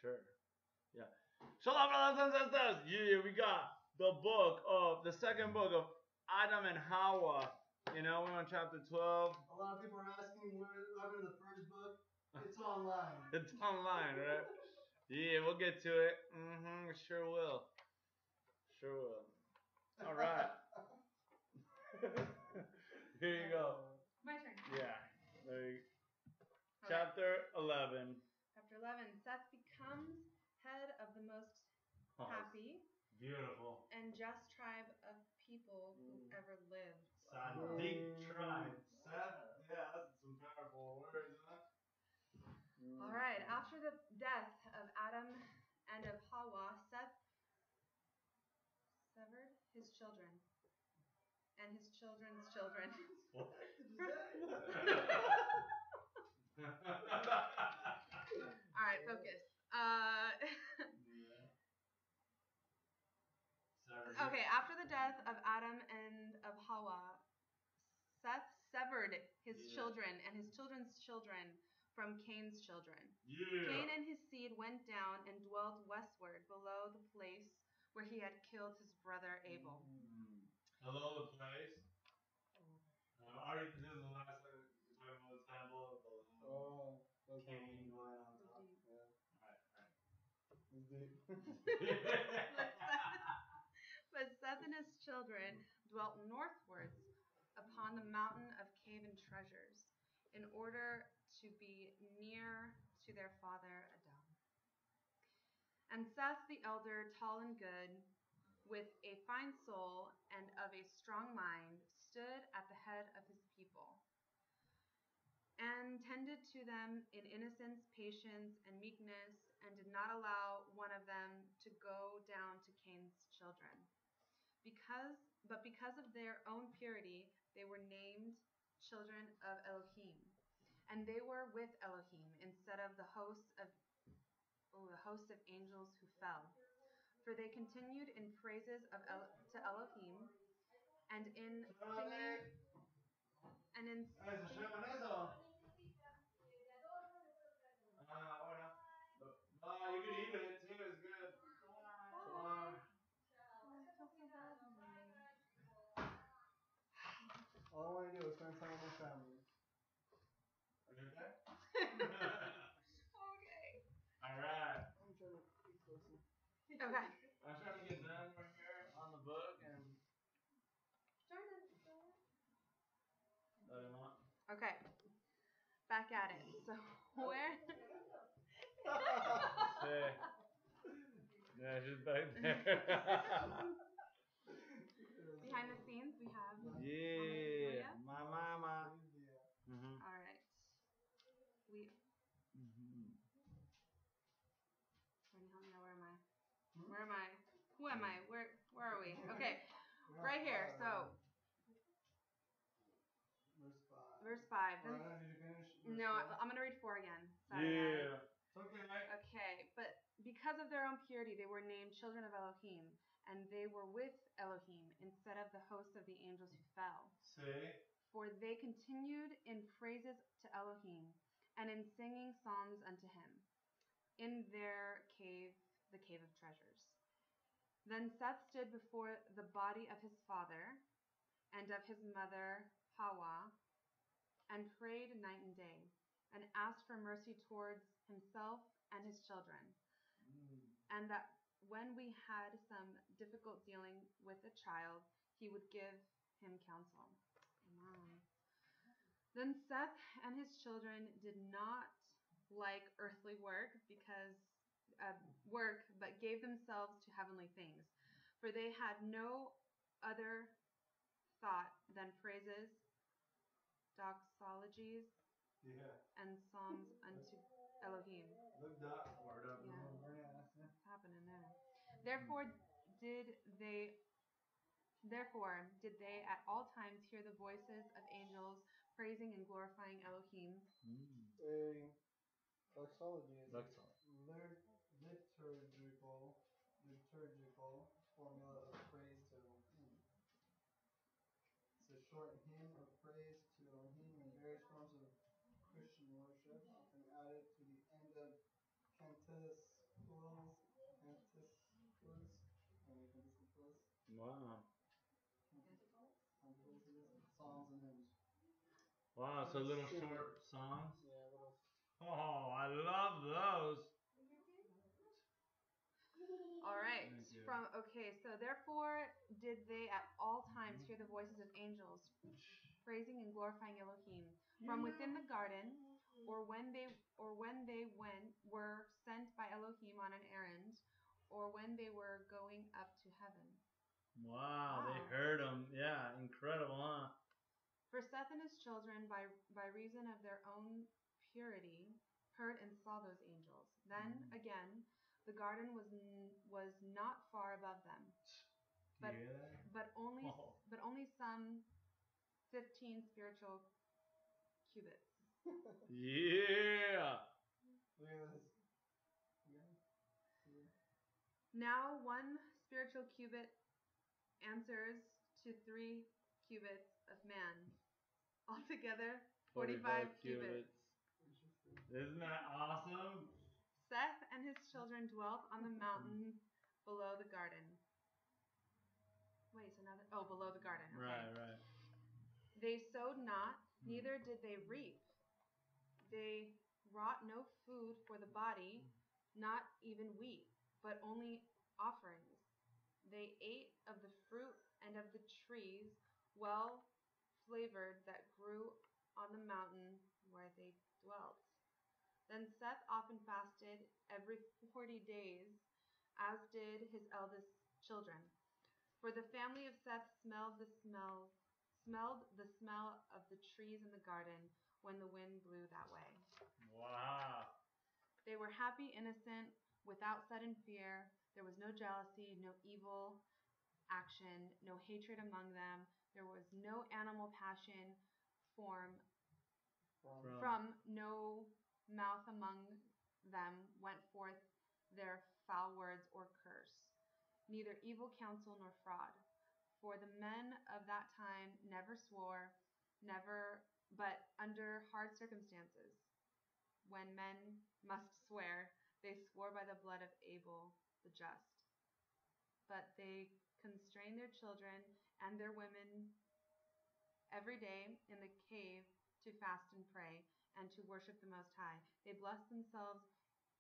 Sure. Yeah. Shalom, brothers and sisters. Yeah, we got the second book of Adam and Hawah. You know, we're on chapter 12. A lot of people are asking what happened to the first book. It's online. It's online, right? Yeah, we'll get to it. Sure will. Sure will. All right. Here you go. My turn. Yeah. There you go. Chapter 11. Chapter 11. Seth becomes head of the most happy, beautiful, and just tribe of people who ever lived. Sadiq tribe. Seth? Yeah, that's some powerful words, huh? All right. After the death of Adam and of Hawah, Seth severed his children and his children's children. What? All right, focus. Okay, after the death of Adam and of Hawah, Seth severed his children and his children's children from Cain's children. Yeah. Cain and his seed went down and dwelt westward below the place where he had killed his brother Abel. Below the place? Already, this is the last time we're talking about the temple. Oh, okay. Cain going on top. Yeah. But Seth and his children dwelt northwards upon the mountain of Caven Treasures, in order to be near to their father Adam. And Seth the elder, tall and good, with a fine soul and of a strong mind, stood at the head of his people, and tended to them in innocence, patience, and meekness, and did not allow one of them to go down to Cain's children. But because of their own purity, they were named children of Elohim, and they were with Elohim instead of the host of angels who fell. For they continued in praises to Elohim, and in singing, and in singing. You can eat it too, it's good. All I want to do is spend time with my family. Are you okay? Okay. Alright. I'm trying to be closer. Okay. I'm trying to get done right here on the book and. Okay. Back at it. So where? Hey. Yeah, she's back there. Behind the scenes, we have. Yeah, my mama. All right. We. Help me out. Where am I? Where am I? Who am I? Where are we? Okay. Right here. So. Verse 5. No, I'm going to read 4 again. Sorry, yeah. Okay, but because of their own purity, they were named children of Elohim, and they were with Elohim instead of the host of the angels who fell. See? For they continued in praises to Elohim, and in singing psalms unto him, in their cave, the cave of treasures. Then Seth stood before the body of his father and of his mother Hawah, and prayed night and day, and asked for mercy towards himself and his children, and that when we had some difficult dealing with a child, he would give him counsel. Amen. Then Seth and his children did not like earthly work but gave themselves to heavenly things, for they had no other thought than praises, doxologies, and psalms unto Elohim. Look that word up. Yeah. What's happening there? Therefore did they at all times hear the voices of angels praising and glorifying Elohim. A doxology is liturgical formula of praise to Elohim. It's a short hymn of praise to Elohim in various forms of Christian worship, often added to the end of cantus plus. We think it's the plus. Wow. Songs and hymns. Wow, so little short songs. Yeah, little. Oh, I love those. All right. Thank you. So therefore did they at all times hear the voices of angels praising and glorifying Elohim from within the garden, or when they were sent by Elohim on an errand, or when they were going up to heaven. Wow, they Wow. heard them. Yeah, incredible, huh? For Seth and his children, by reason of their own purity, heard and saw those angels. Then again, the garden was not far above them, but You hear that? but only Oh. but only some 15 spiritual cubits. Yeah. Look at this. Yeah. Now 1 spiritual cubit answers to 3 cubits of man. Altogether, 45 cubits. Isn't that awesome? Seth and his children dwelt on the mountain below the garden. Wait, so now below the garden. Okay. Right. They sowed not, neither did they reap. They wrought no food for the body, not even wheat, but only offerings. They ate of the fruit and of the trees well flavored that grew on the mountain where they dwelt. Then Seth often fasted every 40 days, as did his eldest children. For the family of Seth smelled the smell of the trees in the garden when the wind blew that way. Wow. They were happy, innocent, without sudden fear. There was no jealousy, no evil action, no hatred among them. There was no animal passion from no mouth among them went forth their foul words or curse, neither evil counsel nor fraud. For the men of that time never swore, but under hard circumstances, when men must swear, they swore by the blood of Abel the just. But they constrained their children and their women every day in the cave to fast and pray, and to worship the Most High. They blessed themselves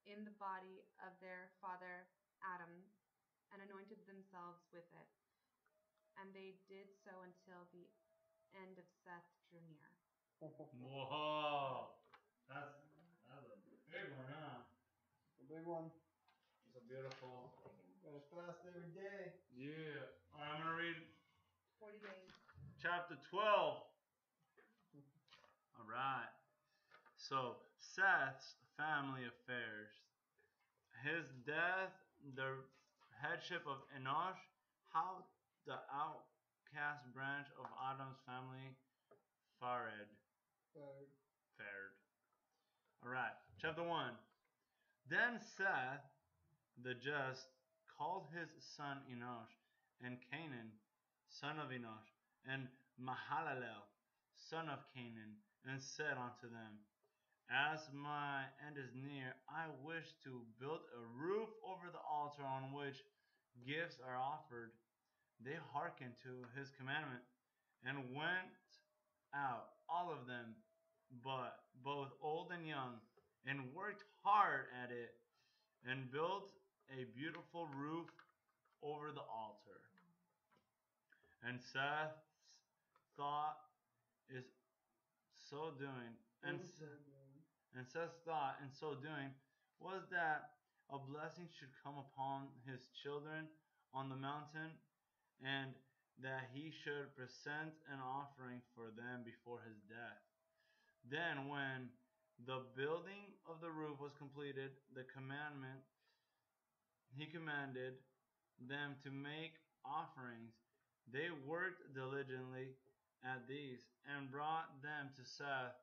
in the body of their father Adam, and anointed themselves with it. And they did so until the end of Seth drew near. Whoa. That's a big one, huh? A big one. It's a beautiful. Gotta fast every day. Yeah. All right, I'm going to read 40 days. chapter 12. All right. So, Seth's family affairs. His death, the headship of Enosh, how the outcast branch of Adam's family fared. All right, chapter 1. Then Seth, the just, called his son Enosh, and Canaan, son of Enosh, and Mahalalel, son of Canaan, and said unto them, As my end is near, I wish to build a roof over the altar on which gifts are offered. They hearkened to his commandment, and went out, all of them, but both old and young, and worked hard at it, and built a beautiful roof over the altar. And Seth's thought is so doing, and Seth's thought in so doing was that a blessing should come upon his children on the mountain, and that he should present an offering for them before his death. Then, when the building of the roof was completed, he commanded them to make offerings. They worked diligently at these, and brought them to Seth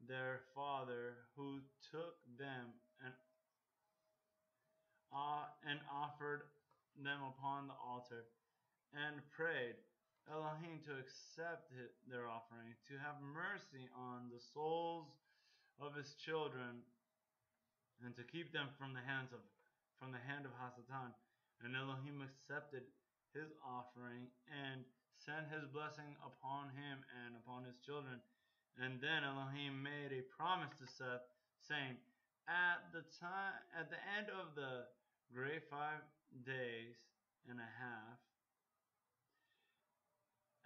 their father, who took them and offered them upon the altar, and prayed Elohim to accept their offering, to have mercy on the souls of his children, and to keep them from the hand of Hasatan. And Elohim accepted his offering and sent his blessing upon him and upon his children. And then Elohim made a promise to Seth, saying, at the end of the great 5 days and a half,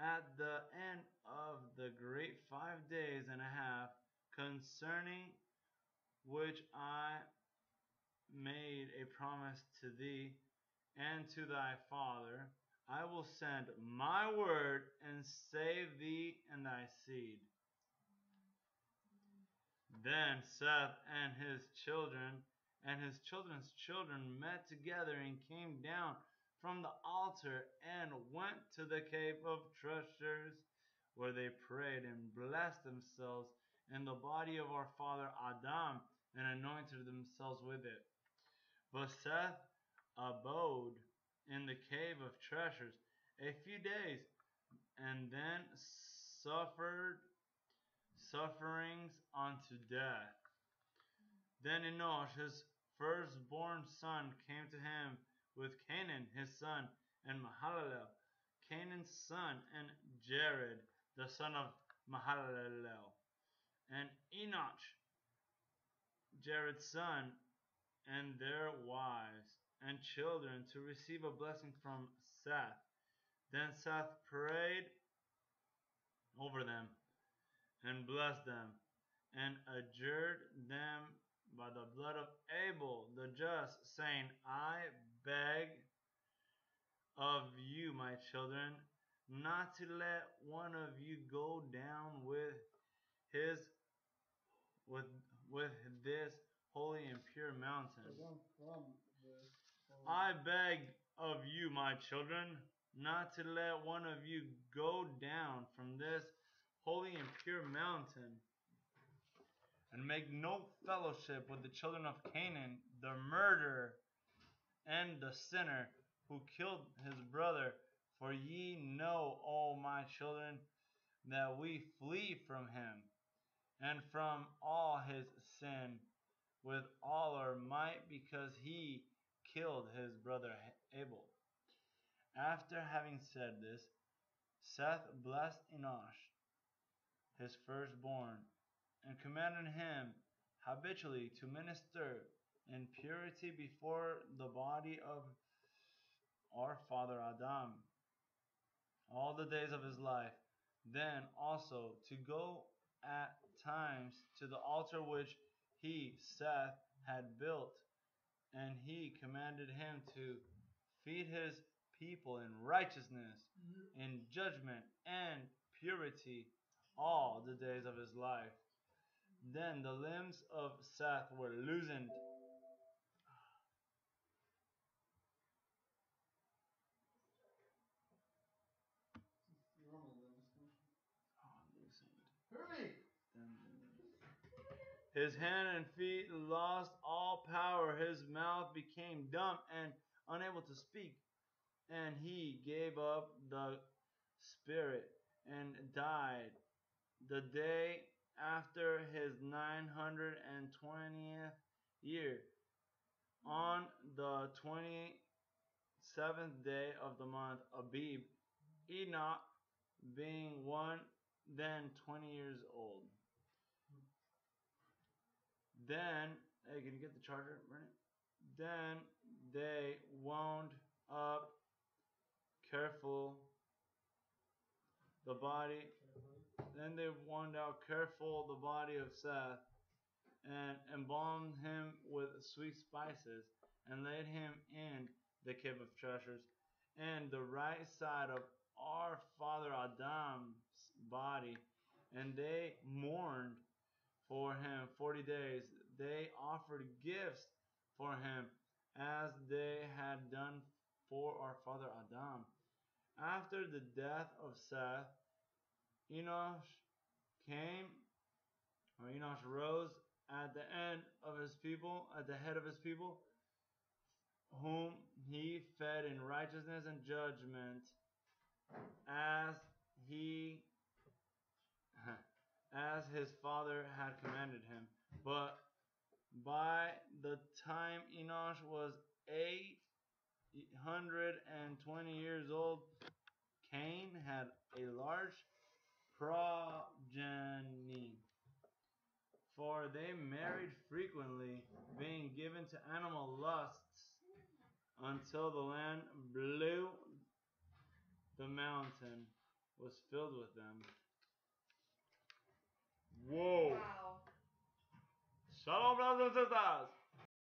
at the end of the great 5 days and a half, concerning which I made a promise to thee and to thy father, I will send my word and save thee and thy seed. Then Seth and his children and his children's children met together and came down from the altar and went to the cave of treasures, where they prayed and blessed themselves in the body of our father Adam and anointed themselves with it. But Seth abode in the cave of treasures a few days, and then suffered sufferings unto death. Then Enosh, his firstborn son, came to him with Canaan his son, and Mahalalel, Canaan's son, and Jared, the son of Mahalalel, and Enosh, Jared's son, and their wives and children, to receive a blessing from Seth. Then Seth prayed over them and blessed them and adjured them by the blood of Abel the just, saying, I beg of you, my children, not to let one of you go down his with this holy and pure mountain. I beg of you, my children, not to let one of you go down from this holy and pure mountain, and make no fellowship with the children of Canaan, the murderer and the sinner who killed his brother. For ye know, O my children, that we flee from him and from all his sin with all our might, because he killed his brother Abel. After having said this, Seth blessed Enosh, his firstborn, and commanded him habitually to minister in purity before the body of our father Adam all the days of his life. Then also to go at times to the altar which he, Seth, had built, and he commanded him to feed his people in righteousness, in judgment, and purity all the days of his life. Then the limbs of Seth were loosened. Hurry! His hand and feet lost all power. His mouth became dumb and unable to speak. And he gave up the spirit and died the day after his 920th year, on the 27th day of the month Abib, Enoch being then 20 years old. Then, hey, can you get the charger, Bernie? Then they wound up careful the body. Then they wound out careful the body of Seth, and embalmed him with sweet spices, and laid him in the cave of treasures, and the right side of our father Adam's body. And they mourned for him 40 days. They offered gifts for him, as they had done for our father Adam. After the death of Seth, Enosh rose at the head of his people, whom he fed in righteousness and judgment, as he as his father had commanded him. But by the time Enosh was 8 120 years old, Cain had a large progeny, for they married frequently, being given to animal lusts, until the land below the mountain was filled with them. Whoa! Wow. Shalom, brothers and sisters!